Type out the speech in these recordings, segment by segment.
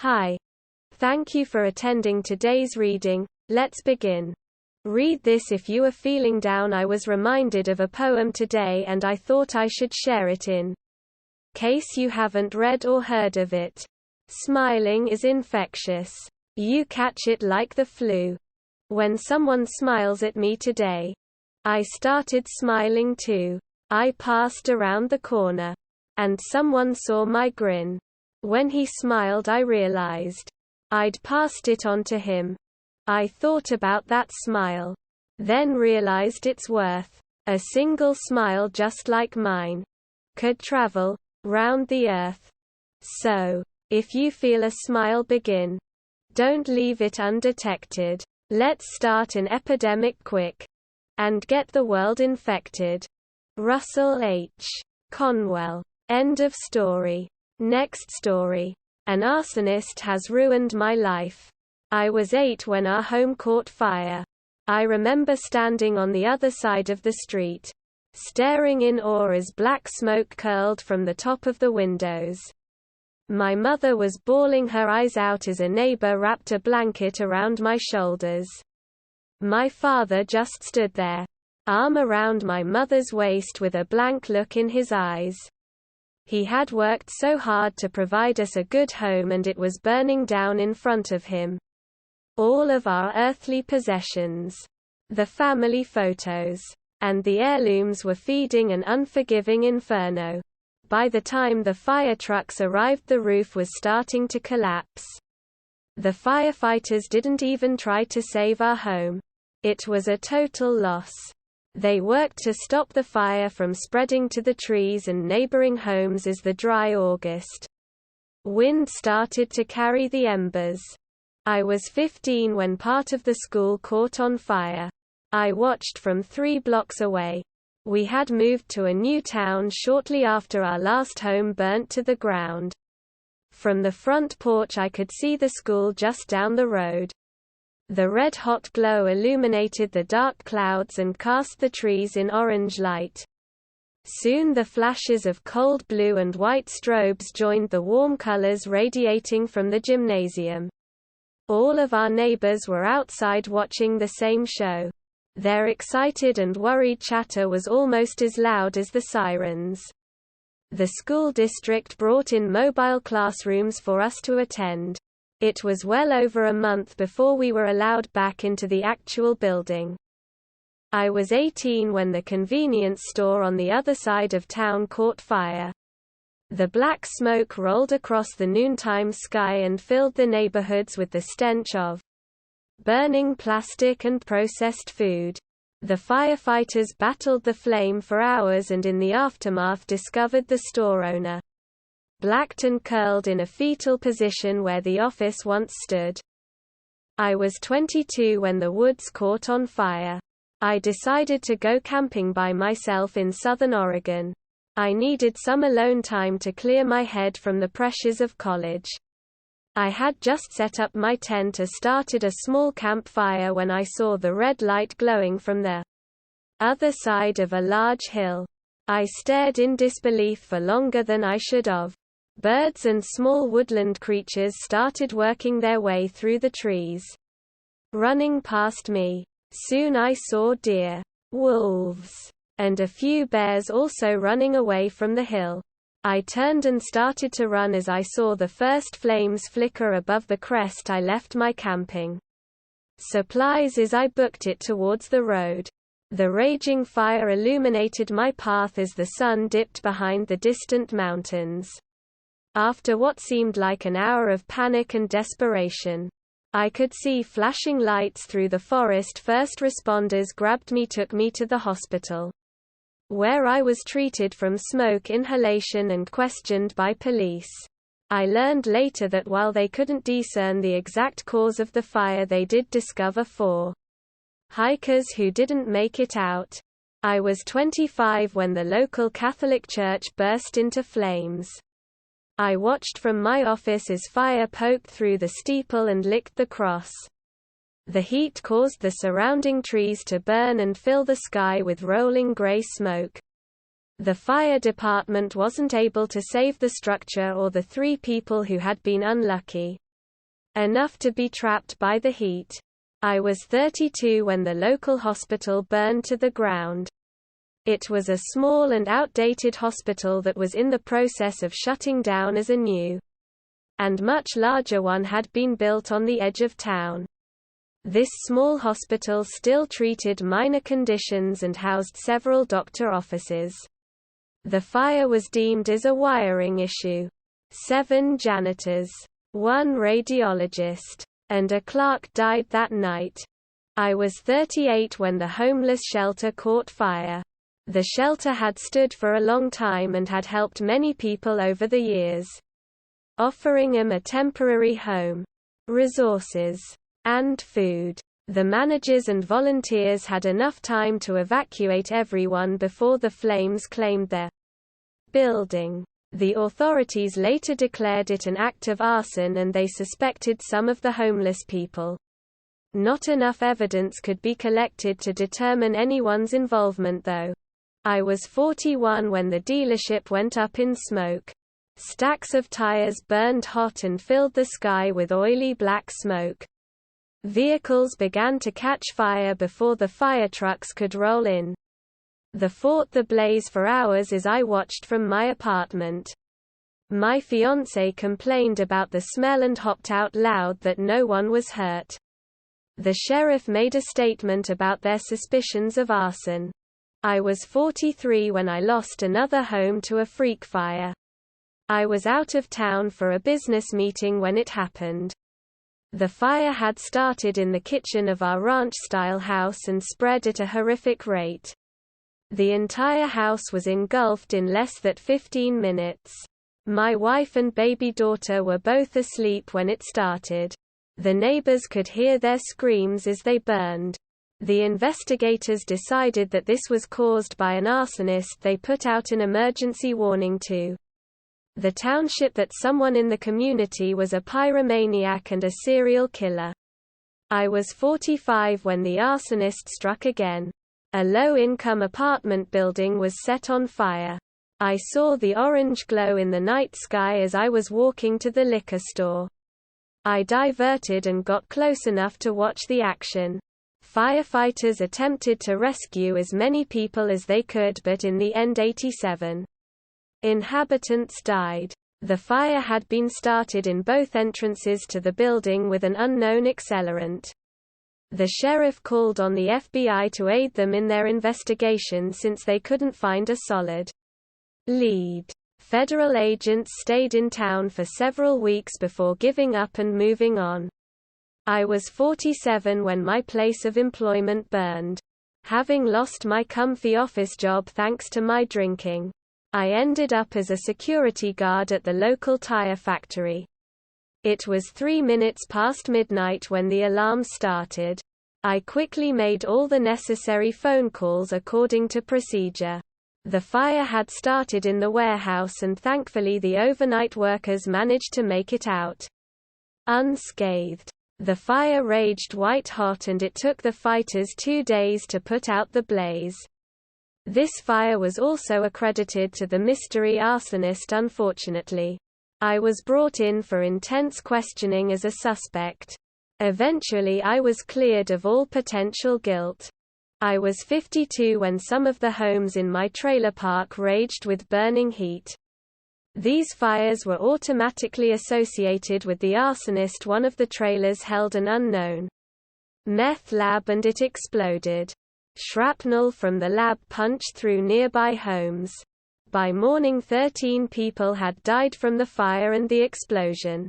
Hi. Thank you for attending today's reading. Let's begin. Read this if you are feeling down. I was reminded of a poem today and I thought I should share it in case you haven't read or heard of it. Smiling is infectious. You catch it like the flu. When someone smiles at me today, I started smiling too. I passed around the corner, and someone saw my grin. When he smiled, I realized I'd passed it on to him. I thought about that smile, then realized its worth. A single smile just like mine could travel round the earth. So, if you feel a smile begin, don't leave it undetected. Let's start an epidemic quick and get the world infected. Russell H. Conwell. End of story. Next story. An arsonist has ruined my life. I was 8 when our home caught fire. I remember standing on the other side of the street, staring in awe as black smoke curled from the top of the windows. My mother was bawling her eyes out as a neighbor wrapped a blanket around my shoulders. My father just stood there, arm around my mother's waist with a blank look in his eyes. He had worked so hard to provide us a good home and it was burning down in front of him. All of our earthly possessions, the family photos, and the heirlooms were feeding an unforgiving inferno. By the time the fire trucks arrived, the roof was starting to collapse. The firefighters didn't even try to save our home. It was a total loss. They worked to stop the fire from spreading to the trees and neighboring homes as the dry August wind started to carry the embers. I was 15 when part of the school caught on fire. I watched from 3 blocks away. We had moved to a new town shortly after our last home burnt to the ground. From the front porch I could see the school just down the road. The red-hot glow illuminated the dark clouds and cast the trees in orange light. Soon the flashes of cold blue and white strobes joined the warm colors radiating from the gymnasium. All of our neighbors were outside watching the same show. Their excited and worried chatter was almost as loud as the sirens. The school district brought in mobile classrooms for us to attend. It was well over a month before we were allowed back into the actual building. I was 18 when the convenience store on the other side of town caught fire. The black smoke rolled across the noontime sky and filled the neighborhoods with the stench of burning plastic and processed food. The firefighters battled the flame for hours and in the aftermath discovered the store owner blacked and curled in a fetal position where the office once stood. I was 22 when the woods caught on fire. I decided to go camping by myself in Southern Oregon. I needed some alone time to clear my head from the pressures of college. I had just set up my tent and started a small campfire when I saw the red light glowing from the other side of a large hill. I stared in disbelief for longer than I should have. Birds and small woodland creatures started working their way through the trees, running past me. Soon I saw deer, wolves, and a few bears also running away from the hill. I turned and started to run as I saw the first flames flicker above the crest. I left my camping supplies as I booked it towards the road. The raging fire illuminated my path as the sun dipped behind the distant mountains. After what seemed like an hour of panic and desperation, I could see flashing lights through the forest. First responders grabbed me, took me to the hospital, where I was treated from smoke inhalation and questioned by police. I learned later that while they couldn't discern the exact cause of the fire, they did discover 4 hikers who didn't make it out. I was 25 when the local Catholic church burst into flames. I watched from my office as fire poked through the steeple and licked the cross. The heat caused the surrounding trees to burn and fill the sky with rolling gray smoke. The fire department wasn't able to save the structure or the 3 people who had been unlucky. enough to be trapped by the heat. I was 32 when the local hospital burned to the ground. It was a small and outdated hospital that was in the process of shutting down as a new and much larger one had been built on the edge of town. This small hospital still treated minor conditions and housed several doctor offices. The fire was deemed as a wiring issue. 7 janitors, 1 radiologist, and a clerk died that night. I was 38 when the homeless shelter caught fire. The shelter had stood for a long time and had helped many people over the years, offering them a temporary home, resources, and food. The managers and volunteers had enough time to evacuate everyone before the flames claimed their building. The authorities later declared it an act of arson and they suspected some of the homeless people. Not enough evidence could be collected to determine anyone's involvement though. I was 41 when the dealership went up in smoke. Stacks of tires burned hot and filled the sky with oily black smoke. Vehicles began to catch fire before the fire trucks could roll in. They fought the blaze for hours as I watched from my apartment. My fiancé complained about the smell and hopped out loud that no one was hurt. The sheriff made a statement about their suspicions of arson. I was 43 when I lost another home to a freak fire. I was out of town for a business meeting when it happened. The fire had started in the kitchen of our ranch-style house and spread at a horrific rate. The entire house was engulfed in less than 15 minutes. My wife and baby daughter were both asleep when it started. The neighbors could hear their screams as they burned. The investigators decided that this was caused by an arsonist. They put out an emergency warning to the township that someone in the community was a pyromaniac and a serial killer. I was 45 when the arsonist struck again. A low-income apartment building was set on fire. I saw the orange glow in the night sky as I was walking to the liquor store. I diverted and got close enough to watch the action. Firefighters attempted to rescue as many people as they could, but in the end 87 inhabitants died. The fire had been started in both entrances to the building with an unknown accelerant. The sheriff called on the FBI to aid them in their investigation since they couldn't find a solid lead. Federal agents stayed in town for several weeks before giving up and moving on. I was 47 when my place of employment burned. Having lost my comfy office job thanks to my drinking, I ended up as a security guard at the local tire factory. It was 3 minutes past midnight when the alarm started. I quickly made all the necessary phone calls according to procedure. The fire had started in the warehouse and thankfully the overnight workers managed to make it out unscathed. The fire raged white hot and it took the fighters 2 days to put out the blaze. This fire was also accredited to the mystery arsonist. Unfortunately, I was brought in for intense questioning as a suspect. Eventually I was cleared of all potential guilt. I was 52 when some of the homes in my trailer park raged with burning heat. These fires were automatically associated with the arsonist. One of the trailers held an unknown meth lab and it exploded. Shrapnel from the lab punched through nearby homes. By morning 13 people had died from the fire and the explosion.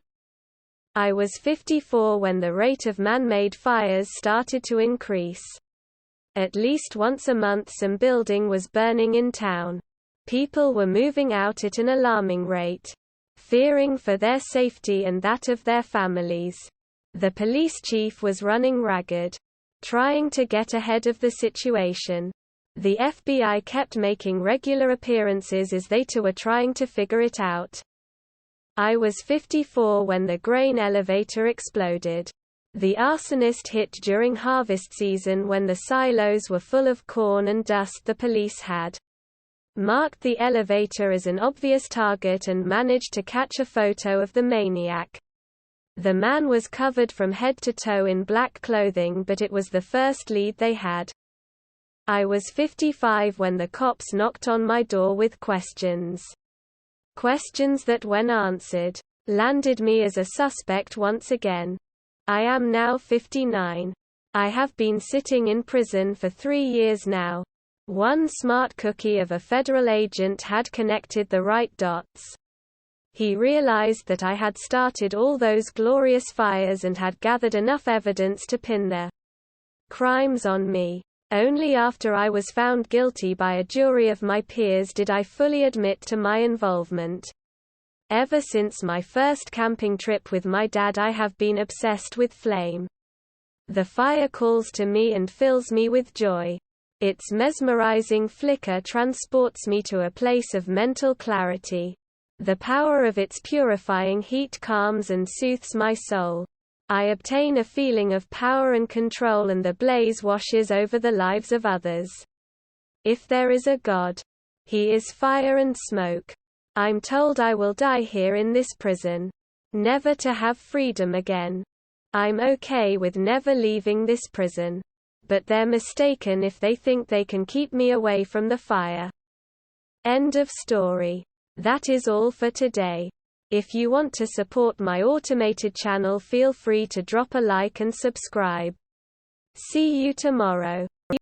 I was 54 when the rate of man-made fires started to increase. At least once a month some building was burning in town. People were moving out at an alarming rate, fearing for their safety and that of their families. The police chief was running ragged, trying to get ahead of the situation. The FBI kept making regular appearances as they too were trying to figure it out. I was 54 when the grain elevator exploded. The arsonist hit during harvest season when the silos were full of corn and dust. The police had marked the elevator as an obvious target and managed to catch a photo of the maniac. The man was covered from head to toe in black clothing, but it was the first lead they had. I was 55 when the cops knocked on my door with questions. Questions that, when answered, landed me as a suspect once again. I am now 59. I have been sitting in prison for 3 years now. One smart cookie of a federal agent had connected the right dots. He realized that I had started all those glorious fires and had gathered enough evidence to pin their crimes on me. Only after I was found guilty by a jury of my peers did I fully admit to my involvement. Ever since my first camping trip with my dad, I have been obsessed with flame. The fire calls to me and fills me with joy. Its mesmerizing flicker transports me to a place of mental clarity. The power of its purifying heat calms and soothes my soul. I obtain a feeling of power and control, and the blaze washes over the lives of others. If there is a God, He is fire and smoke. I'm told I will die here in this prison, never to have freedom again. I'm okay with never leaving this prison. But they're mistaken if they think they can keep me away from the fire. End of story. That is all for today. If you want to support my automated channel, feel free to drop a like and subscribe. See you tomorrow.